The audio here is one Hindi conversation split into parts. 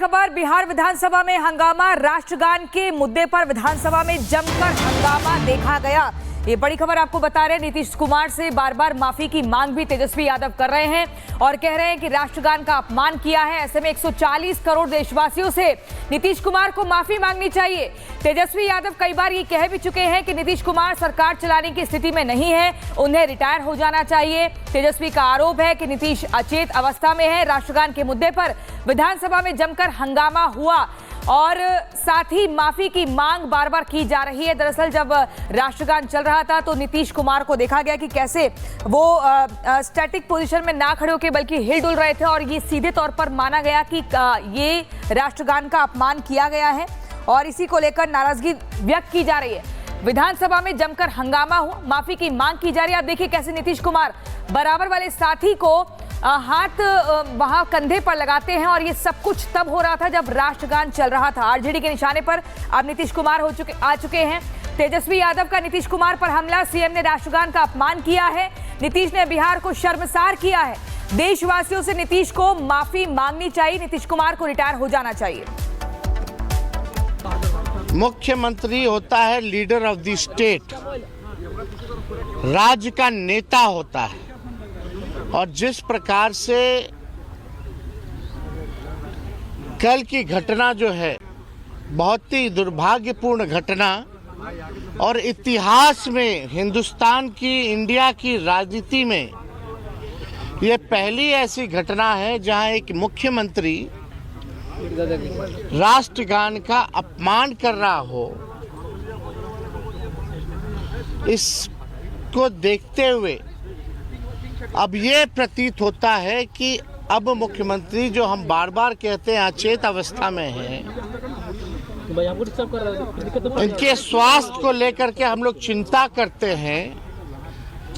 खबर, बिहार विधानसभा में हंगामा, राष्ट्रगान के मुद्दे पर विधानसभा में जमकर हंगामा देखा गया। ये बड़ी खबर आपको बता रहे हैं। नीतीश कुमार से बार बार माफी की मांग भी तेजस्वी यादव कर रहे हैं और कह रहे हैं कि राष्ट्रगान का अपमान किया है। ऐसे में 140 करोड़ देशवासियों से नीतीश कुमार को माफी मांगनी चाहिए। तेजस्वी यादव कई बार ये कह भी चुके हैं कि नीतीश कुमार सरकार चलाने की स्थिति में नहीं है, उन्हें रिटायर हो जाना चाहिए। तेजस्वी का आरोप है कि नीतीश अचेत अवस्था में है। राष्ट्रगान के मुद्दे पर विधानसभा में जमकर हंगामा हुआ और साथ ही माफी की मांग बार बार की जा रही है। दरअसल जब राष्ट्रगान चल रहा था तो नीतीश कुमार को देखा गया कि कैसे वो स्टैटिक पोजीशन में ना खड़े होकर बल्कि हिल डुल रहे थे और ये सीधे तौर पर माना गया कि ये राष्ट्रगान का अपमान किया गया है और इसी को लेकर नाराजगी व्यक्त की जा रही है। विधानसभा में जमकर हंगामा हुआ, माफी की मांग की जा रही है। आप देखिए कैसे नीतीश कुमार बराबर वाले साथी को हाथ वहां कंधे पर लगाते हैं और ये सब कुछ तब हो रहा था जब राष्ट्रगान चल रहा था। आरजेडी के निशाने पर अब नीतीश कुमार आ चुके हैं। तेजस्वी यादव का नीतीश कुमार पर हमला, सीएम ने राष्ट्रगान का अपमान किया है। नीतीश ने बिहार को शर्मसार किया है। देशवासियों से नीतीश को माफी मांगनी चाहिए, नीतीश कुमार को रिटायर हो जाना चाहिए। मुख्यमंत्री होता है लीडर ऑफ द स्टेट, राज्य का नेता होता है और जिस प्रकार से कल की घटना जो है बहुत ही दुर्भाग्यपूर्ण घटना और इतिहास में हिंदुस्तान की, इंडिया की राजनीति में ये पहली ऐसी घटना है जहां एक मुख्यमंत्री राष्ट्रगान का अपमान कर रहा हो। इसको देखते हुए अब ये प्रतीत होता है कि अब मुख्यमंत्री जो हम बार बार कहते हैं अचेत अवस्था में हैं, इनके स्वास्थ्य को लेकर के हम लोग चिंता करते हैं।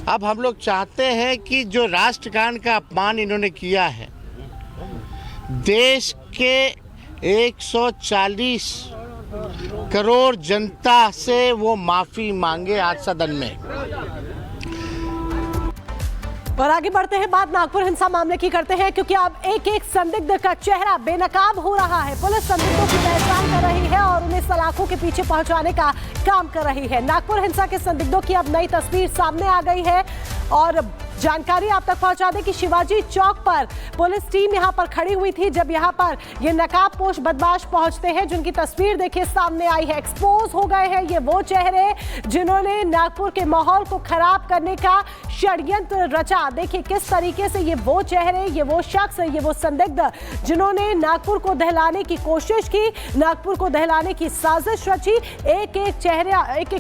अब हम लोग चाहते हैं कि जो राष्ट्रगान का अपमान इन्होंने किया है, देश के 140 करोड़ जनता से वो माफी मांगे आज सदन में। और आगे बढ़ते हैं, बात नागपुर हिंसा मामले की करते हैं क्योंकि अब एक एक संदिग्ध का चेहरा बेनकाब हो रहा है। पुलिस संदिग्धों की पहचान कर रही है और उन्हें सलाखों के पीछे पहुंचाने का काम कर रही है। नागपुर हिंसा के संदिग्धों की अब नई तस्वीर सामने आ गई है और जानकारी आप तक पहुंचा दें कि शिवाजी चौक पर पुलिस टीम यहां पर खड़ी हुई थी जब यहां पर ये नकाबपोश बदमाश पहुंचते हैं, जिनकी तस्वीर देखिए सामने आई है। एक्सपोज हो गए हैं ये वो चेहरे जिन्होंने नागपुर के माहौल को खराब करने का षड्यंत्र रचा। देखिए किस तरीके से ये वो चेहरे, ये वो शख्स, ये वो संदिग्ध जिन्होंने नागपुर को दहलाने की कोशिश की, नागपुर को दहलाने की साजिश रची। एक एक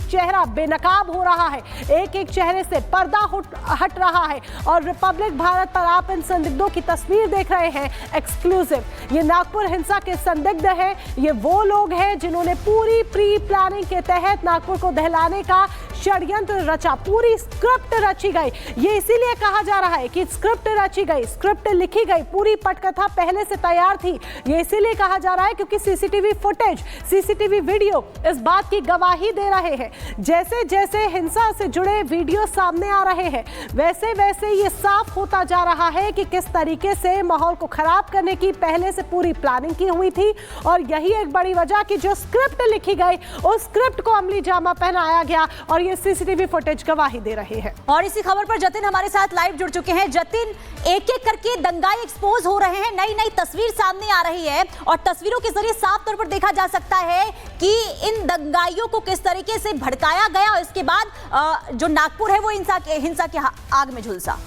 चेहरा बेनकाब हो रहा है, एक एक चेहरे से पर्दा हट रहा है और रिपब्लिक भारत पर आप इन संदिग्धों की तस्वीर देख रहे हैं एक्सक्लूसिव। ये नागपुर हिंसा के संदिग्ध हैं, ये वो लोग हैं जिन्होंने पूरी प्री प्लानिंग के तहत नागपुर को दहलाने का षड्यंत्र रचा, पूरी स्क्रिप्ट रची गई। ये इसीलिए कहा जा रहा है कि स्क्रिप्ट रची गई, स्क्रिप्ट लिखी गई, पूरी पटकथा पहले से तैयार थी। ये इसीलिए कहा जा रहा है क्योंकि सीसीटीवी फुटेज, सीसीटीवी वीडियो इस बात की गवाही दे रहे हैं। जैसे जैसे हिंसा से जुड़े वीडियो सामने आ रहे हैं वैसे वैसे ये साफ होता जा रहा है कि किस तरीके से माहौल को खराब करने की पहले से पूरी प्लानिंग की हुई थी और यही एक बड़ी वजह कि जो स्क्रिप्ट लिखी गई उस स्क्रिप्ट को अमली जामा पहनाया गया और ये सीसीटीवी फुटेज गवाही दे रहे हैं। और इसी खबर पर जतिन हमारे साथ लाइव जुड़ चुके हैं। जतिन, एक एक करके दंगाई एक्सपोज हो रहे हैं, नई नई तस्वीर सामने आ रही है और तस्वीरों के जरिए साफ तौर पर देखा जा सकता है कि इन दंगाइयों को किस तरीके से भड़काया गया और इसके बाद जो नागपुर है वो हिंसा के आग में झुलसा।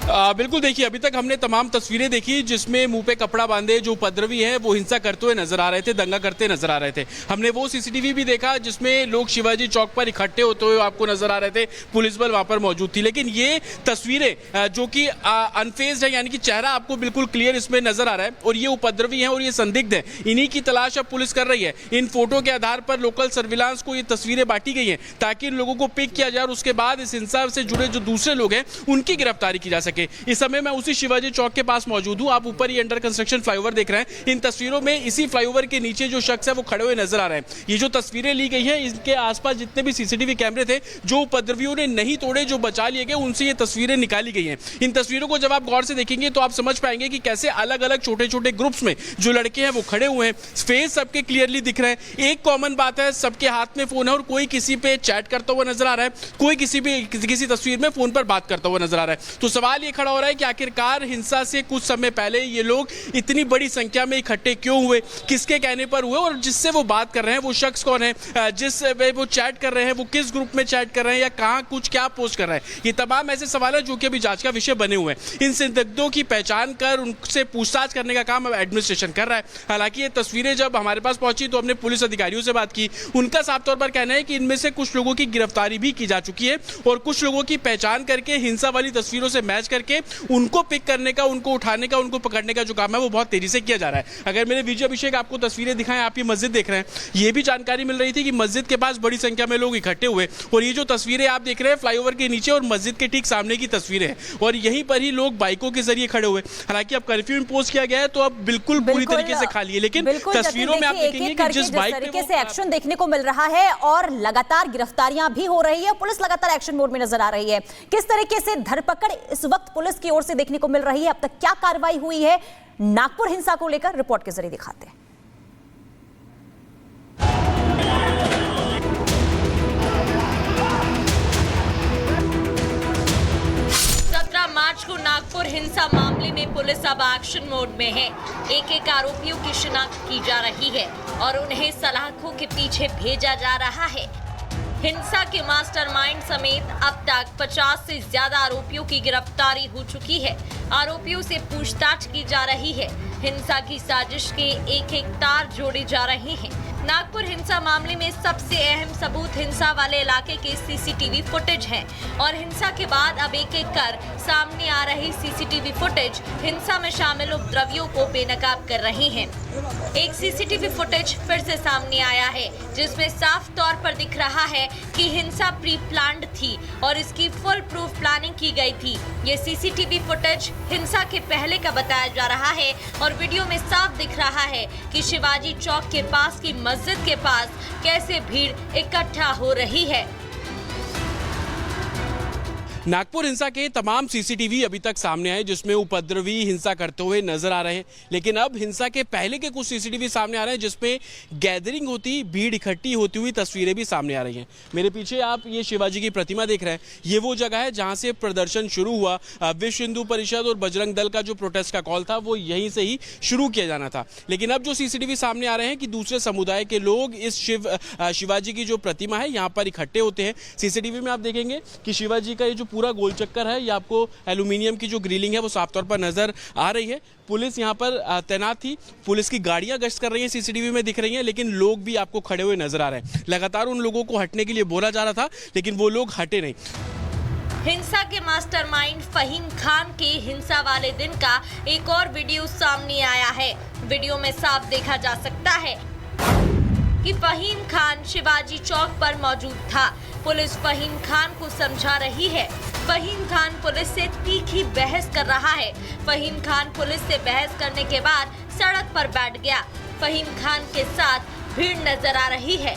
बिल्कुल, देखिए अभी तक हमने तमाम तस्वीरें देखी जिसमें मुंह पे कपड़ा बांधे जो उपद्रवी हैं वो हिंसा करते हुए नजर आ रहे थे, दंगा करते नजर आ रहे थे। हमने वो सीसीटीवी भी देखा जिसमें लोग शिवाजी चौक पर इकट्ठे होते हुए आपको नजर आ रहे थे, पुलिस बल वहां पर मौजूद थी। लेकिन ये तस्वीरें जो कि अनफेस्ड है, यानी कि चेहरा आपको बिल्कुल क्लियर इसमें नजर आ रहा है और ये उपद्रवी हैं और ये संदिग्ध हैं, इन्हीं की तलाश अब पुलिस कर रही है। इन फोटो के आधार पर लोकल सर्विलांस को ये तस्वीरें बांटी गई हैं ताकि इन लोगों को पिक किया जाए और उसके बाद इस हिंसा से जुड़े जो दूसरे लोग हैं उनकी गिरफ्तारी की जा सके। सके। इस समय मैं उसी शिवाजी चौक के पास मौजूद हूँ। आप ऊपर ही अंडर कंस्ट्रक्शन फ्लाईओवर देख रहे हैं। इन तस्वीरों में इसी फ्लाईओवर के नीचे जो शख्स है वो खड़े हुए नजर आ रहे हैं। ये जो तस्वीरें ली गई हैं, इनके आसपास जितने भी सीसीटीवी कैमरे थे जो उपद्रवियों ने नहीं तोड़े, जो बचा लिए गए, उनसे ये तस्वीरें निकाली गई हैं। इन तस्वीरों को जब आप गौर से देखेंगे तो आप समझ पाएंगे कि कैसे अलग अलग छोटे छोटे ग्रुप्स में जो लड़के हैं वो खड़े हुए हैं। फेस सबके क्लियरली दिख रहे हैं। एक कॉमन बात है, सबके हाथ में फोन है और कोई किसी पे चैट करता हुआ नजर आ रहा है, कोई किसी तस्वीर में फोन पर बात करता हुआ नजर आ रहा है। तो सवाल ये खड़ा हो रहा है कि आखिरकार हिंसा से कुछ समय पहले ये लोग इतनी बड़ी संख्या में इकट्ठे क्यों हुए, किसके कहने पर हुए, और जिससे वो बात कर रहे हैं वो शख्स कौन है, जिस वो चैट कर रहे हैं वो किस ग्रुप में चैट कर रहे हैं या कहां कुछ क्या पोस्ट कर रहे हैं। ये तमाम ऐसे सवाल है जो कि अभी जांच का विषय बने हुए हैं। इन संदिग्धों की पहचान कर उनसे पूछताछ करने का काम एडमिनिस्ट्रेशन कर रहा है। हालांकि ये तस्वीरें जब हमारे पास पहुंची तो हमने पुलिस अधिकारियों से बात की। उनका साफ तौर पर कहना है कि इनमें से कुछ लोगों की गिरफ्तारी भी की जा चुकी है और कुछ लोगों की पहचान करके हिंसा वाली तस्वीरों से मैच करके उनको पिक करने का, उनको उठाने का, उनको पकड़ने का जो काम है वो बहुत तेजी से किया जा रहा है। अगर मेरे विजय अभिषेक आपको तस्वीरें दिखाएं, आप ये मस्जिद देख रहे हैं, ये भी जानकारी मिल रही थी कि मस्जिद के पास बड़ी संख्या में लोग इकट्ठे हुए और ये जो तस्वीरें आप देख रहे हैं फ्लाईओवर के नीचे और मस्जिद के ठीक सामने की तस्वीरें हैं और यहीं पर ही लोग बाइकों के जरिए खड़े हुए। हालांकि अब कर्फ्यू इम्पोज किया गया है तो अब बिल्कुल पूरी तरीके से खाली है, लेकिन तस्वीरों में आप देखेंगे कि जिस बाइक तरीके से एक्शन देखने को मिल रहा है और लगातार गिरफ्तारियां भी हो रही है, पुलिस लगातार एक्शन मोड में नजर आ रही है। किस तरीके से धरपकड़ इस वक्त पुलिस की ओर से देखने को मिल रही है, अब तक क्या कार्रवाई हुई है, नागपुर हिंसा को लेकर रिपोर्ट के जरिए दिखाते हैं। 17 मार्च को नागपुर हिंसा मामले में पुलिस अब एक्शन मोड में है। एक आरोपियों की शिनाख्त की जा रही है और उन्हें सलाखों के पीछे भेजा जा रहा है। हिंसा के मास्टरमाइंड समेत अब तक 50 से ज्यादा आरोपियों की गिरफ्तारी हो चुकी है। आरोपियों से पूछताछ की जा रही है। हिंसा की साजिश के एक तार जोड़े जा रहे हैं। नागपुर हिंसा मामले में सबसे अहम सबूत हिंसा वाले इलाके के सीसीटीवी फुटेज है और हिंसा के बाद अब एक कर सामने आ रही सीसीटीवी फुटेज हिंसा में शामिल उपद्रवियों को बेनकाब कर रही हैं। एक सीसीटीवी फुटेज फिर से सामने आया है जिसमें साफ तौर पर दिख रहा है कि हिंसा प्री प्लान्ड थी और इसकी फुल प्रूफ प्लानिंग की गई थी। ये सीसीटीवी फुटेज हिंसा के पहले का बताया जा रहा है और वीडियो में साफ दिख रहा है कि शिवाजी चौक के पास की मस्जिद के पास कैसे भीड़ इकट्ठा हो रही है। नागपुर हिंसा के तमाम सीसीटीवी अभी तक सामने आए जिसमें उपद्रवी हिंसा करते हुए नजर आ रहे हैं, लेकिन अब हिंसा के पहले के कुछ सीसीटीवी सामने आ रहे हैं जिसमें गैदरिंग होती, भीड़ इकट्ठी होती हुई तस्वीरें भी सामने आ रही हैं। मेरे पीछे आप ये शिवाजी की प्रतिमा देख रहे हैं, ये वो जगह है जहां से प्रदर्शन शुरू हुआ। विश्व हिंदू परिषद और बजरंग दल का जो प्रोटेस्ट का कॉल था वो यहीं से ही शुरू किया जाना था, लेकिन अब जो सीसीटीवी सामने आ रहे हैं कि दूसरे समुदाय के लोग इस शिवाजी की जो प्रतिमा है यहाँ पर इकट्ठे होते हैं। सीसीटीवी में आप देखेंगे कि शिवाजी का ये जो पूरा गोल चक्कर है, ये आपको एल्यूमिनियम की जो ग्रिलिंग है वो साफ तौर पर नजर आ रही है। पुलिस यहाँ पर तैनात थी, पुलिस की गाड़ियां गश्त कर रही हैं, सीसीटीवी में दिख रही हैं, लेकिन लोग भी आपको खड़े हुए नजर आ रहे हैं। लगातार उन लोगों को हटने के लिए बोला जा रहा था लेकिन वो लोग हटे नहीं। हिंसा के मास्टरमाइंड फहीम खान के हिंसा वाले दिन का एक और वीडियो सामने आया है। वीडियो में साफ देखा जा सकता है कि फहीम खान शिवाजी चौक पर मौजूद था। पुलिस फहीम खान को समझा रही है। फहीम खान पुलिस से तीखी बहस कर रहा है। फहीम खान पुलिस से बहस करने के बाद सड़क पर बैठ गया। फहीम खान के साथ भीड़ नजर आ रही है।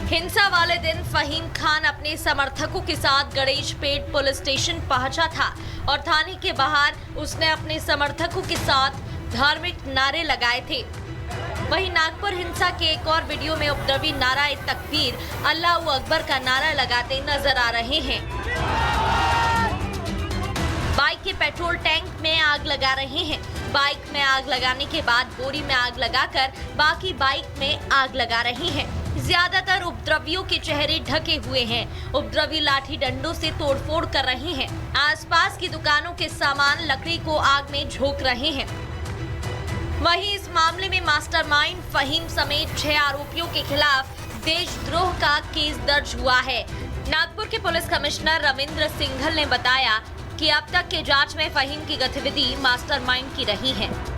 हिंसा वाले दिन फहीम खान अपने समर्थकों के साथ गणेशपेट पुलिस स्टेशन पहुंचा था और थाने के बाहर उसने अपने समर्थकों के साथ धार्मिक नारे लगाए थे। वहीं नागपुर हिंसा के एक और वीडियो में उपद्रवी नारा तकबीर अल्लाहू अकबर का नारा लगाते नजर आ रहे हैं। बाइक के पेट्रोल टैंक में आग लगा रहे हैं। बाइक में आग लगाने के बाद बोरी में आग लगाकर बाकी बाइक में आग लगा रहे हैं। ज्यादातर उपद्रवियों के चेहरे ढके हुए हैं। उपद्रवी लाठी डंडों से तोड़फोड़ कर रहे हैं। आसपास की दुकानों के सामान लकड़ी को आग में झोंक रहे हैं। वहीं इस मामले में मास्टरमाइंड फहीम समेत 6 आरोपियों के खिलाफ देशद्रोह का केस दर्ज हुआ है। नागपुर के पुलिस कमिश्नर रविंद्र सिंघल ने बताया कि अब तक के जांच में फहीम की गतिविधि मास्टरमाइंड की रही है।